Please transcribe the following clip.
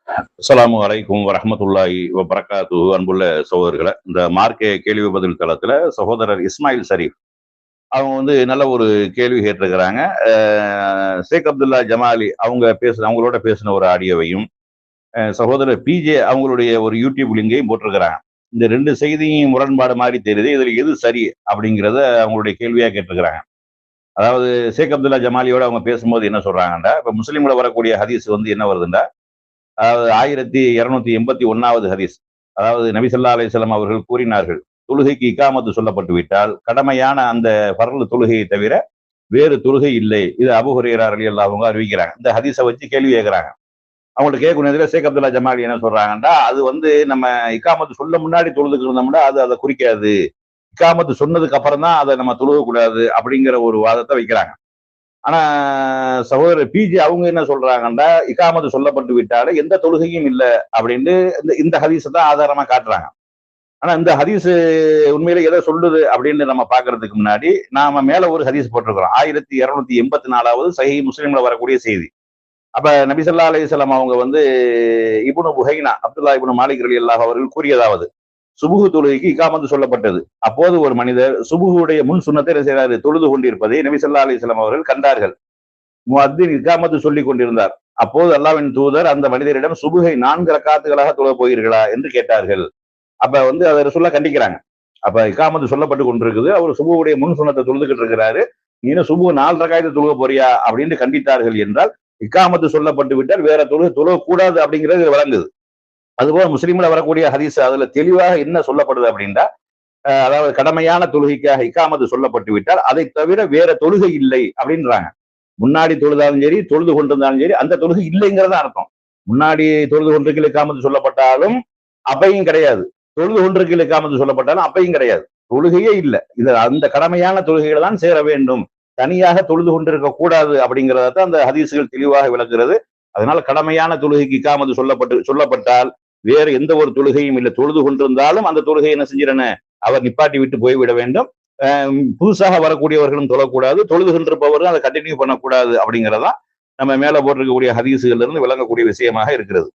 அஸ்ஸலாமு அலைக்கும் வரஹ்மத்துல்லாஹி வபரகாத்துஹு. அன்புள்ள சகோதரர்களை, இந்த மார்க்க கேள்வி பதில் தளத்துல சகோதரர் இஸ்மாயில் ஷரீப் அவங்க நல்ல ஒரு கேள்வி கேட்டிருக்கிறாங்க. ஷேக் அப்துல்லா ஜமாலி அவங்களோட பேசின ஒரு ஆடியோவையும் சகோதரர் பிஜே அவங்களுடைய ஒரு யூடியூப் லிங்கையும் போட்டிருக்கிறாங்க. இந்த ரெண்டு செய்தியும் முரண்பாடு மாதிரி தெரியுது, இதுல எது சரி அப்படிங்கிறத அவங்களுடைய கேள்வியா கேட்டிருக்கிறாங்க. அதாவது ஷேக் அப்துல்லா ஜமாலியோட அவங்க பேசும்போது என்ன சொல்றாங்கண்டா, இப்ப முஸ்லீம்ல வரக்கூடிய ஹதீஸ் என்ன வருதுண்டா, அதாவது 1281வது ஹதீஸ். அதாவது நபி ஸல்லல்லாஹு அலைஹி வஸல்லம் அவர்கள் கூறினார்கள், தொழுகைக்கு இகாமத்து சொல்லப்பட்டு விட்டால் கடமையான அந்த ஃபர்லு தொழுகையை தவிர வேறு தொழுகை இல்லை. இது அபூ ஹுரைரா ரலியல்லாஹு அன்ஹு அறிவிக்கிறாங்க. இந்த ஹதீஸை வச்சு கேள்வி கேட்கிறாங்க. அவங்கள்ட்ட கேட்கணும், நேரத்தில் ஷேக் அப்துல்லா ஜமாலி என்ன சொல்றாங்கன்னா, அது நம்ம இகாமத்து சொல்ல முன்னாடி தொழுதுக்கு இருந்தோம்னா அது அதை குறிக்காது, இகாமத்து சொன்னதுக்கு அப்புறம் தான் அதை நம்ம தொழுக கூடாது அப்படிங்கிற ஒரு வாதத்தை வைக்கிறாங்க. ஆனா சகோதரர் பிஜி அவங்க என்ன சொல்றாங்கன்னா, இகாமத்து சொல்லப்பட்டு விட்டாலே எந்த தொழுகையும் இல்லை அப்படின்னு இந்த இந்த ஹதீஸை தான் ஆதாரமா காட்டுறாங்க. ஆனா இந்த ஹதீஸ் உண்மையில எதை சொல்லுது அப்படின்னு நம்ம பாக்குறதுக்கு முன்னாடி நாம மேல ஒரு ஹதீஸ் போட்டிருக்கிறோம். 1284வது சஹீஹ் முஸ்லிம்ல வரக்கூடிய செய்தி. அப்ப நபி ஸல்லல்லாஹு அலைஹி வஸல்லம் அவங்க இப்னு புஹைனா அப்துல்லா இப்னு மாலிக் ரலியல்லாஹு அவர்கள் கூறியதாவது, சுபுஹு தொழுகைக்கு இகாமத்து சொல்லப்பட்டது. அப்போது ஒரு மனிதர் சுபுஹுடைய முன் சுன்னத்தை என்ன செய்றாரு, தொழுது கொண்டிருப்பதை நபி ஸல்லல்லாஹு அலைஹி வஸல்லம் அவர்கள் கண்டார்கள். முஅத்தின் இகாமத்து சொல்லிக் கொண்டிருந்தார். அப்போது அல்லாஹ்வின் தூதர் அந்த மனிதரிடம், சுபுஹை 4 ரக்காத்துகளாக தொழ போகிறீர்களா என்று கேட்டார்கள். அப்ப அதை ரசூலுல்லாஹ் கண்டிக்கிறாங்க. அப்ப இகாமத்து சொல்லப்பட்டு கொண்டிருக்குது, அவர் சுபுவுடைய முன் சுன்னத்தை தொழுதுகிட்டு இருக்கிறாரு, நீ என்ன சுபு 4 ரக்காயத்தை தொழுக போறியா அப்படின்னு கண்டித்தார்கள் என்றால், இகாமத்து சொல்லப்பட்டு விட்டால் வேற தொழுக கூடாது அப்படிங்கிறது வழங்குது. அதுபோல முஸ்லீம்ல வரக்கூடிய ஹதீஸ் அதுல தெளிவாக என்ன சொல்லப்படுது அப்படின்னா, அதாவது கடமையான தொழுகைக்காக இகாமத்து சொல்லப்பட்டு விட்டால் அதை தவிர வேற தொழுகை இல்லை அப்படின்றாங்க. முன்னாடி தொழுதாலும் சரி, தொழுது கொண்டிருந்தாலும் சரி, அந்த தொழுகை இல்லைங்கிறத அர்த்தம். முன்னாடி தொழுது கொண்டிருக்கையில் இகாமத்து சொல்லப்பட்டாலும் அப்பையும் கிடையாது, தொழுது கொண்டிருக்கையில் இகாமத்து சொல்லப்பட்டாலும் அப்பையும் கிடையாது, தொழுகையே இல்லை. இது அந்த கடமையான தொழுகைகளை தான் சேர வேண்டும், தனியாக தொழுது கொண்டிருக்க கூடாது அப்படிங்கிறத அந்த ஹதீசுகள் தெளிவாக விளக்குறது. அதனால கடமையான தொழுகைக்கு இகாமத்து சொல்லப்பட்டால் வேறு எந்த ஒரு தொழுகையும் இல்லை, தொழுது கொண்டிருந்தாலும் அந்த தொழுகையை என்ன செஞ்சிடணும், அவர் நிப்பாட்டி விட்டு போய்விட வேண்டும். புதுசாக வரக்கூடியவர்களும் தொழக்கூடாது, தொழுதுகின்றவர்களும் அதை கண்டினியூ பண்ணக்கூடாது அப்படிங்கிறதா நம்ம மேல போட்டிருக்கக்கூடிய ஹதீசுகள்ல இருந்து விளங்கக்கூடிய விஷயமாக இருக்கிறது.